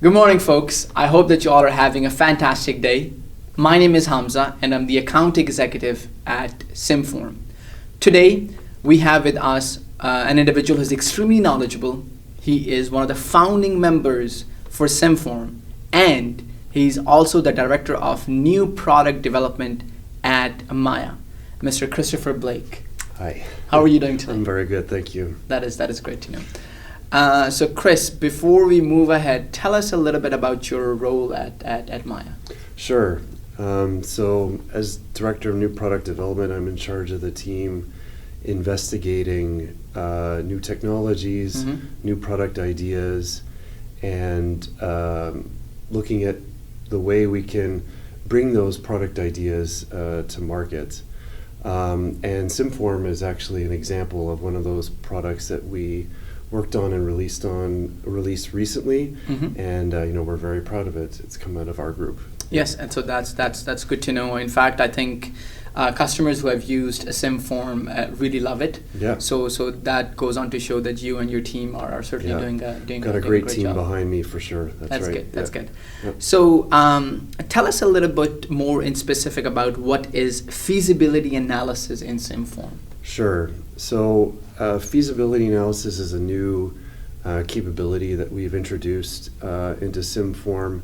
Good morning, folks. I hope that you all are having a fantastic day. My name is Hamza, and I'm the account executive at SimForm. Today, we have with us an individual who's extremely knowledgeable. He is one of the founding members for SimForm, and he's also the director of new product development at Maya, Mr. Christopher Blake. Hi. How are you doing today? I'm very good, thank you. That is great to know. So Chris, before we move ahead, tell us a little bit about your role at Maya. Sure. So as Director of New Product Development, I'm in charge of the team investigating new technologies, new product ideas, and looking at the way we can bring those product ideas to market. And SimForm is actually an example of one of those products that we worked on and released recently, and we're very proud of it. It's come out of our group. Yes, and so that's good to know. In fact, I think customers who have used SimForm really love it. Yeah. So that goes on to show that you and your team are certainly doing Got a great team job behind me for sure. That's right. Good. That's good. Yep. So tell us a little bit more in specific about what is feasibility analysis in SimForm. Sure. So feasibility analysis is a new capability that we've introduced into SimForm.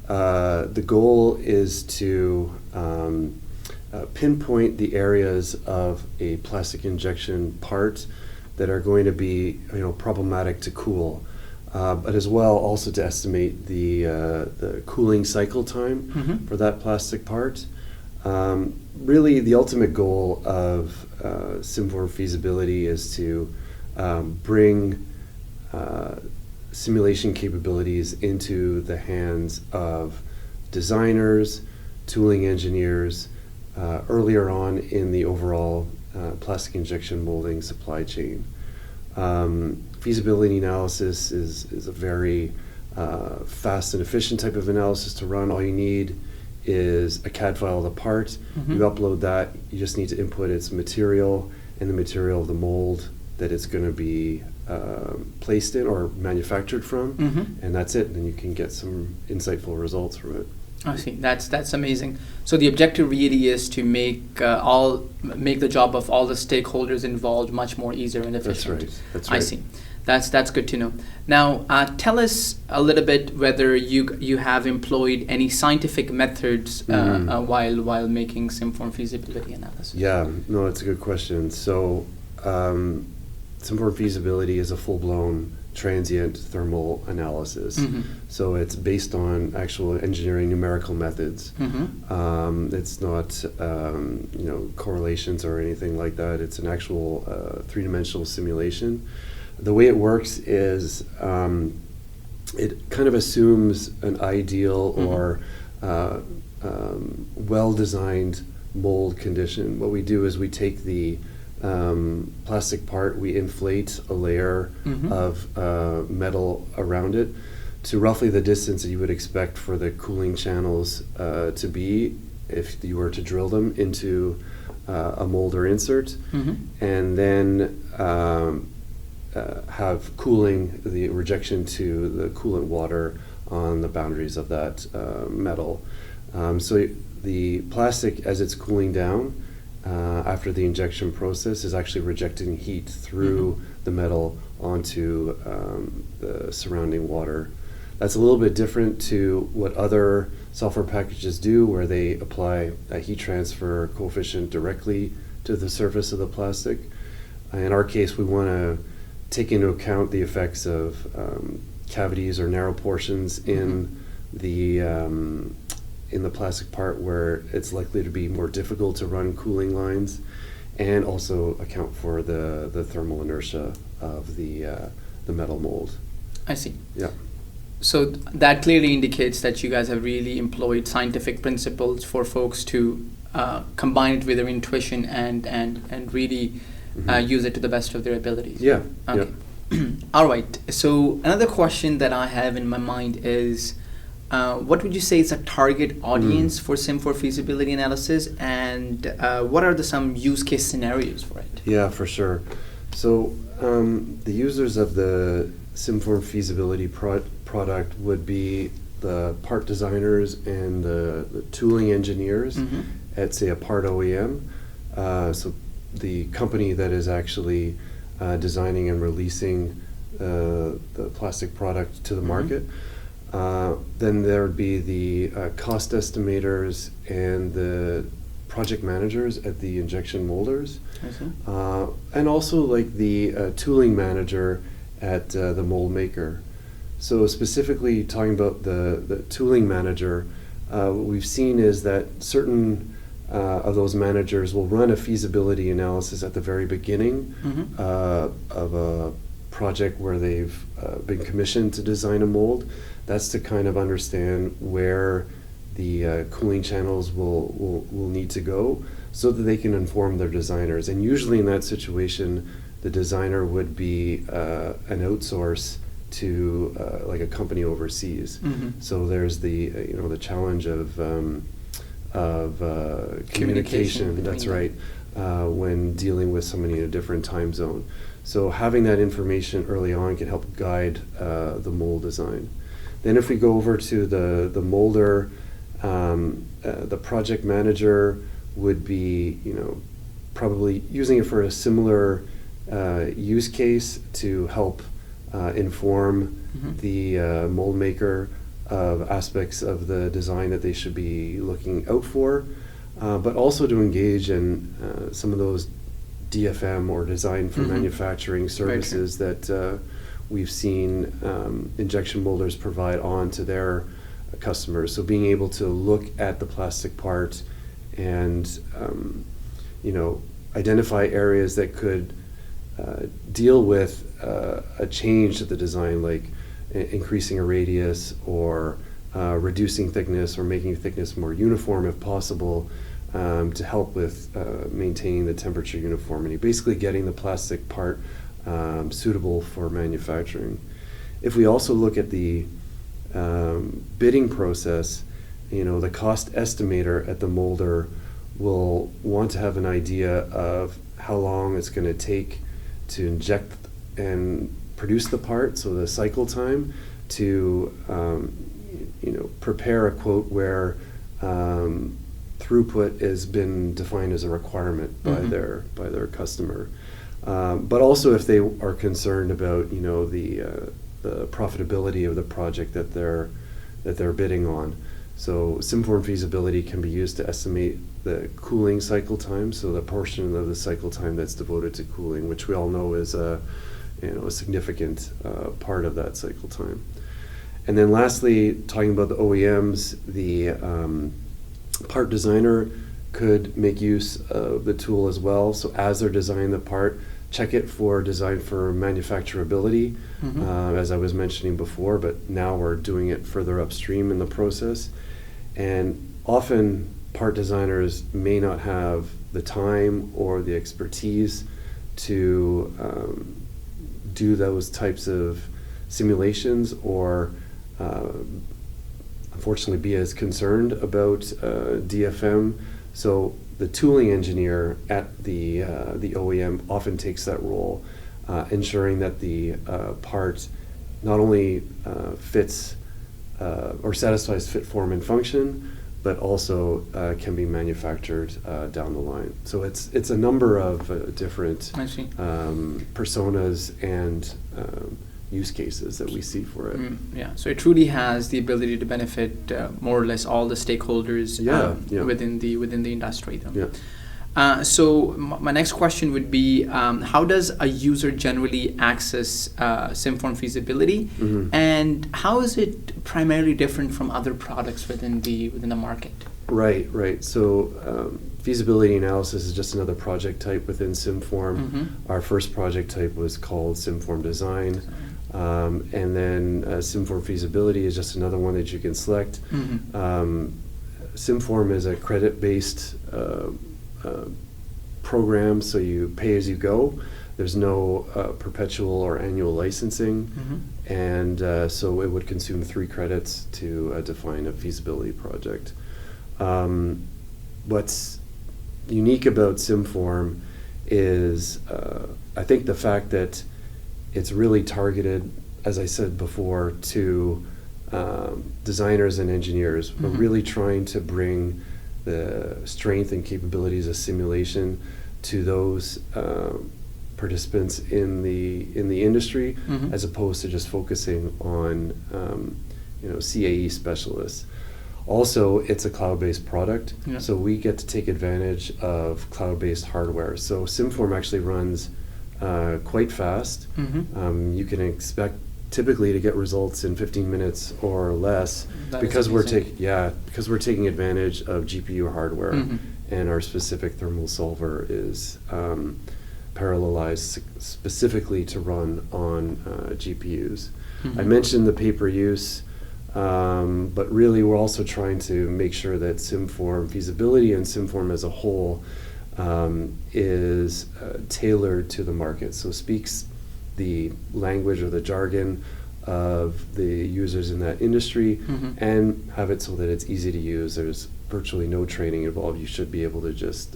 The goal is to pinpoint the areas of a plastic injection part that are going to be problematic to cool, but as well also to estimate the cooling cycle time for that plastic part. Really, the ultimate goal of SimForm Feasibility is to bring simulation capabilities into the hands of designers, tooling engineers, earlier on in the overall plastic injection molding supply chain. Feasibility analysis is a very fast and efficient type of analysis to run. All you need is a CAD file of the part. You upload that. You just need to input its material and the material of the mold that it's going to be placed in or manufactured from, and that's it. And you can get some insightful results from it. I see. That's amazing. So the objective really is to make the job of all the stakeholders involved much more easier and efficient. That's right. I see. That's good to know. Now, tell us a little bit whether you have employed any scientific methods while making SimForm feasibility analysis. Yeah, no, that's a good question. So, SimForm feasibility is a full-blown transient thermal analysis. So it's based on actual engineering numerical methods. It's not correlations or anything like that. It's an actual three-dimensional simulation. The way it works is it kind of assumes an ideal or well-designed mold condition. What we do is we take the plastic part, we inflate a layer of metal around it to roughly the distance that you would expect for the cooling channels to be if you were to drill them into a mold or insert, and then have cooling, the rejection to the coolant water on the boundaries of that metal. So the plastic, as it's cooling down after the injection process, is actually rejecting heat through the metal onto the surrounding water. That's a little bit different to what other software packages do, where they apply a heat transfer coefficient directly to the surface of the plastic. In our case, we want to take into account the effects of cavities or narrow portions in the plastic part where it's likely to be more difficult to run cooling lines, and also account for the thermal inertia of the metal mold. I see. Yeah. So that clearly indicates that you guys have really employed scientific principles for folks to combine it with their intuition and really use it to the best of their abilities. Yeah. Okay. Yeah. All right. So another question that I have in my mind is, what would you say is a target audience for SimForm feasibility analysis, and what are some use case scenarios for it? Yeah, for sure. So the users of the SimForm Feasibility product would be the part designers and the tooling engineers at, say, a part OEM. So the company that is actually designing and releasing the plastic product to the market. Then there would be the cost estimators and the project managers at the injection molders. And also like the tooling manager at the mold maker. So specifically talking about the tooling manager, what we've seen is that certain of those managers will run a feasibility analysis at the very beginning of a project where they've been commissioned to design a mold. That's to kind of understand where the cooling channels will need to go so that they can inform their designers. And usually in that situation, the designer would be an outsource to like a company overseas. So there's the the challenge of communication. That's right, when dealing with somebody in a different time zone. So having that information early on can help guide the mold design. Then if we go over to the molder, the project manager would be probably using it for a similar use case to help inform the mold maker of aspects of the design that they should be looking out for, but also to engage in some of those DFM or design for manufacturing services that we've seen injection molders provide on to their customers. So being able to look at the plastic part and identify areas that could deal with a change to the design, like increasing a radius or reducing thickness or making thickness more uniform if possible, to help with maintaining the temperature uniformity, basically getting the plastic part suitable for manufacturing. If we also look at the bidding process, the cost estimator at the molder will want to have an idea of how long it's going to take to inject and produce the part, so the cycle time, to prepare a quote where throughput has been defined as a requirement by their customer. But also if they are concerned about the profitability of the project that they're bidding on. So SimForm Feasibility can be used to estimate the cooling cycle time, so the portion of the cycle time that's devoted to cooling, which we all know is a significant part of that cycle time. And then lastly, talking about the OEMs, the part designer could make use of the tool as well. So as they're designing the part, check it for design for manufacturability, as I was mentioning before, but now we're doing it further upstream in the process. And often part designers may not have the time or the expertise to do those types of simulations, or unfortunately be as concerned about DFM. So the tooling engineer at the OEM often takes that role, ensuring that the part not only fits or satisfies fit, form, and function, but also can be manufactured down the line. So it's a number of different personas and use cases that we see for it. Yeah, so it truly has the ability to benefit more or less all the stakeholders within the industry. Though. Yeah. So my next question would be, how does a user generally access SimForm Feasibility, and how is it primarily different from other products within the market? Right. So feasibility analysis is just another project type within SimForm. Our first project type was called SimForm Design. And then SimForm Feasibility is just another one that you can select. SimForm is a credit-based program, so you pay as you go. There's no perpetual or annual licensing, and so it would consume 3 credits to define a feasibility project. What's unique about SimForm is, I think, the fact that it's really targeted as I said before, to designers and engineers. We're really trying to bring the strength and capabilities of simulation to those participants in the industry, as opposed to just focusing on CAE specialists. Also, it's a cloud-based product, so we get to take advantage of cloud-based hardware. So SimForm actually runs quite fast. You can expect typically to get results in 15 minutes or less, because we're taking advantage of GPU hardware, and our specific thermal solver is parallelized specifically to run on GPUs. I mentioned the pay-per-use. But really, we're also trying to make sure that SimForm Feasibility and SimForm as a whole is tailored to the market, so speaks the language or the jargon of the users in that industry, and have it so that it's easy to use. There's virtually no training involved. You should be able to just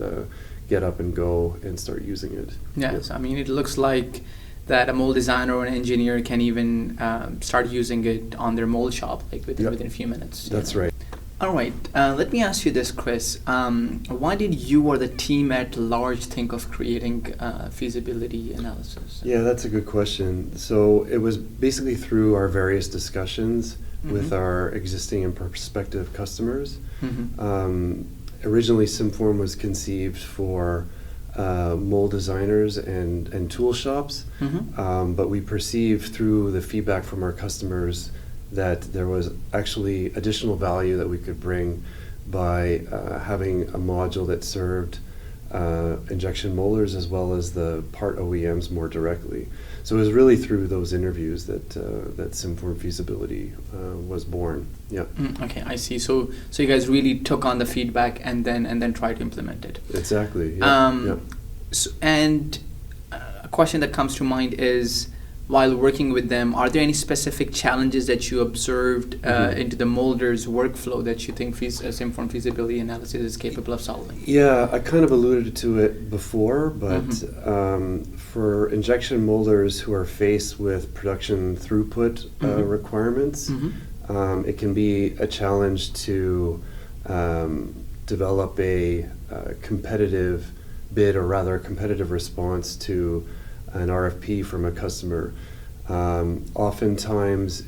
get up and go and start using it. Yes, I mean, it looks like that a mold designer or an engineer can even start using it on their mold shop, like within a few minutes. That's right. All right, let me ask you this, Chris. Why did you or the team at large think of creating feasibility analysis? Yeah, that's a good question. So it was basically through our various discussions with our existing and prospective customers. Originally, SimForm was conceived for mold designers and tool shops, but we perceived through the feedback from our customers that there was actually additional value that we could bring by having a module that served injection molders as well as the part OEMs more directly. So it was really through those interviews that SimForm Feasibility was born. Yeah. Okay, I see. So you guys really took on the feedback and then tried to implement it. Exactly. Yeah. So, and a question that comes to mind is, while working with them, are there any specific challenges that you observed into the molder's workflow that you think SimForm Feasibility Analysis is capable of solving? Yeah, I kind of alluded to it before, but for injection molders who are faced with production throughput requirements, it can be a challenge to develop a competitive bid, or rather a competitive response to an RFP from a customer. Oftentimes,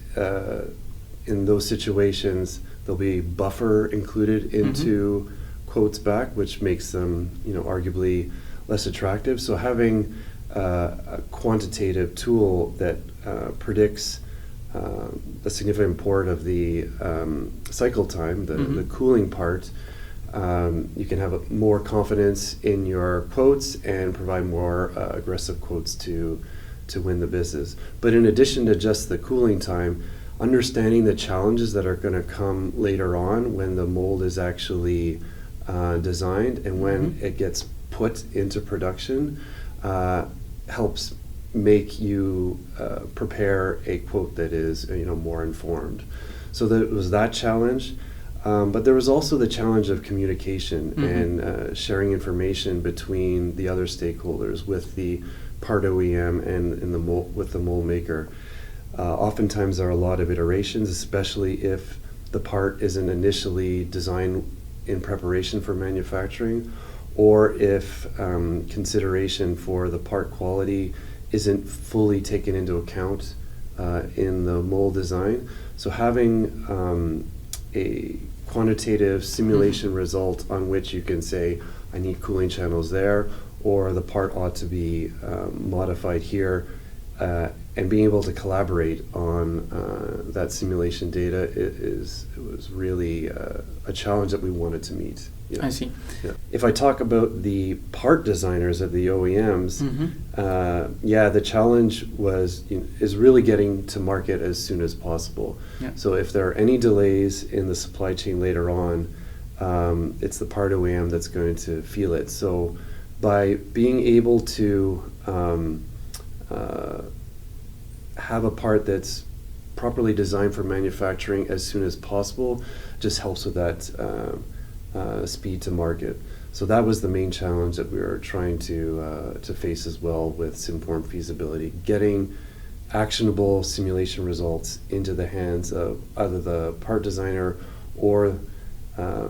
in those situations, there'll be buffer included into quotes back, which makes them, arguably less attractive. So having a quantitative tool that predicts a significant part of the cycle time, the cooling part, you can have more confidence in your quotes and provide more aggressive quotes to win the business. But in addition to just the cooling time, understanding the challenges that are going to come later on when the mold is actually designed and when it gets put into production helps make you prepare a quote that is more informed. So there was that challenge. But there was also the challenge of communication and sharing information between the other stakeholders, with the part OEM and with the mold maker. Oftentimes there are a lot of iterations, especially if the part isn't initially designed in preparation for manufacturing, or if consideration for the part quality isn't fully taken into account in the mold design. So having a quantitative simulation result on which you can say, I need cooling channels there, or the part ought to be modified here, and being able to collaborate on that simulation data, it was really a challenge that we wanted to meet. I see. Yeah. If I talk about the part designers of the OEMs, the challenge is really getting to market as soon as possible. Yeah. So if there are any delays in the supply chain later on, it's the part OEM that's going to feel it. So by being able to have a part that's properly designed for manufacturing as soon as possible just helps with that speed to market. So that was the main challenge that we were trying to face as well with SimForm Feasibility, getting actionable simulation results into the hands of either the part designer or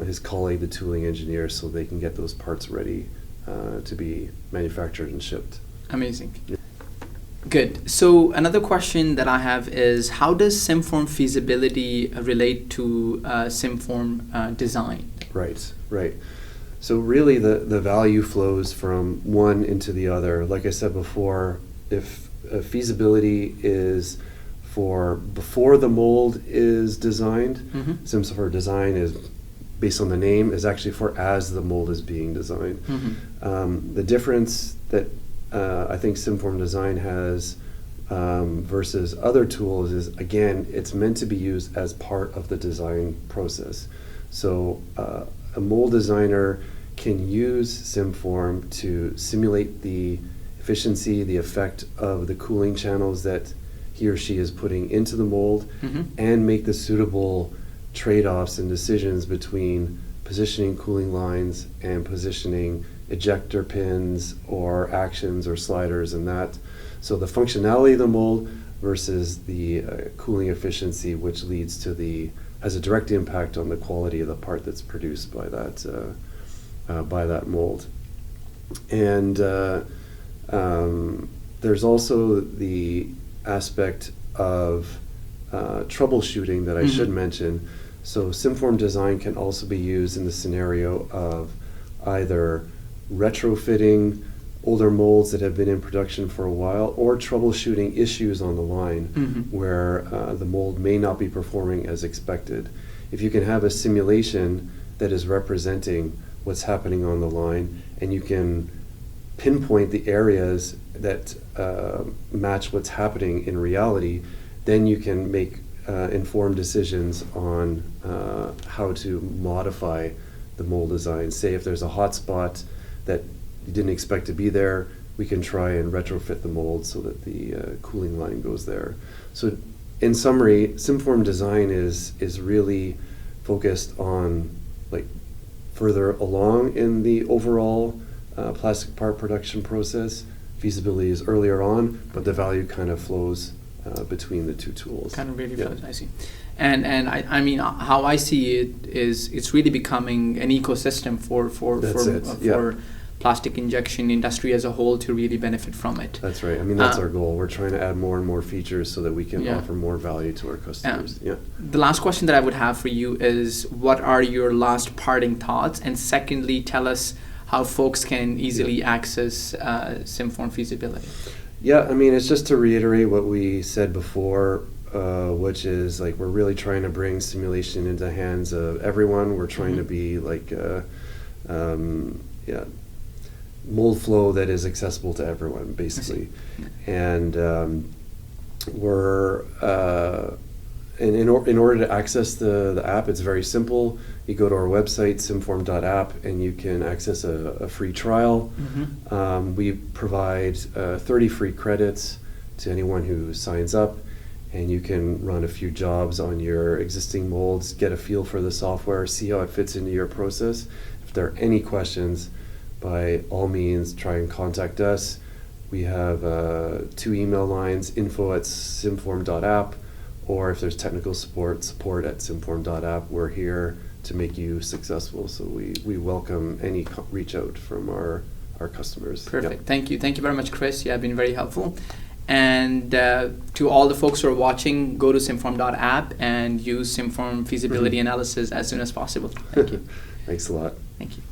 his colleague, the tooling engineer, so they can get those parts ready to be manufactured and shipped. Amazing. Good. So another question that I have is, how does SimForm Feasibility relate to SimForm Design? Right. So really the value flows from one into the other. Like I said before, if feasibility is for before the mold is designed, SimForm Design is, based on the name, is actually for as the mold is being designed. The difference that I think SimForm Design has versus other tools is, again, it's meant to be used as part of the design process. So a mold designer can use SimForm to simulate the efficiency, the effect of the cooling channels that he or she is putting into the mold, and make the suitable trade-offs and decisions between positioning cooling lines and positioning ejector pins or actions or sliders and that. So the functionality of the mold versus the cooling efficiency, which leads to has a direct impact on the quality of the part that's produced by that mold. And there's also the aspect of troubleshooting that I should mention. So SimForm Design can also be used in the scenario of either retrofitting older molds that have been in production for a while, or troubleshooting issues on the line where the mold may not be performing as expected. If you can have a simulation that is representing what's happening on the line, and you can pinpoint the areas that match what's happening in reality, then you can make informed decisions on how to modify the mold design. Say if there's a hot spot that you didn't expect to be there, we can try and retrofit the mold so that the cooling line goes there. So in summary, SimForm Design is really focused on further along in the overall plastic part production process. Feasibility is earlier on, but the value kind of flows between the two tools. Kind of really flows, I see. And I mean, how I see it is it's really becoming an ecosystem for plastic injection industry as a whole to really benefit from it. That's right. I mean, that's our goal. We're trying to add more and more features so that we can offer more value to our customers. The last question that I would have for you is, what are your last parting thoughts? And secondly, tell us how folks can easily access SimForm Feasibility. Yeah, I mean, it's just to reiterate what we said before, which is we're really trying to bring simulation into the hands of everyone. We're trying to be mold flow that is accessible to everyone, basically. And we're in order to access the app, it's very simple. You go to our website, simform.app, and you can access a free trial. We provide 30 free credits to anyone who signs up, and you can run a few jobs on your existing molds, get a feel for the software, see how it fits into your process. If there are any questions, by all means, try and contact us. We have 2 email lines, info@simform.app, or if there's technical support at simform.app. We're here to make you successful. So we welcome any reach out from our customers. Perfect. Yeah. Thank you. Thank you very much, Chris. You have been very helpful. And to all the folks who are watching, go to simform.app and use SimForm Feasibility Analysis as soon as possible. Thank you. Thanks a lot. Thank you.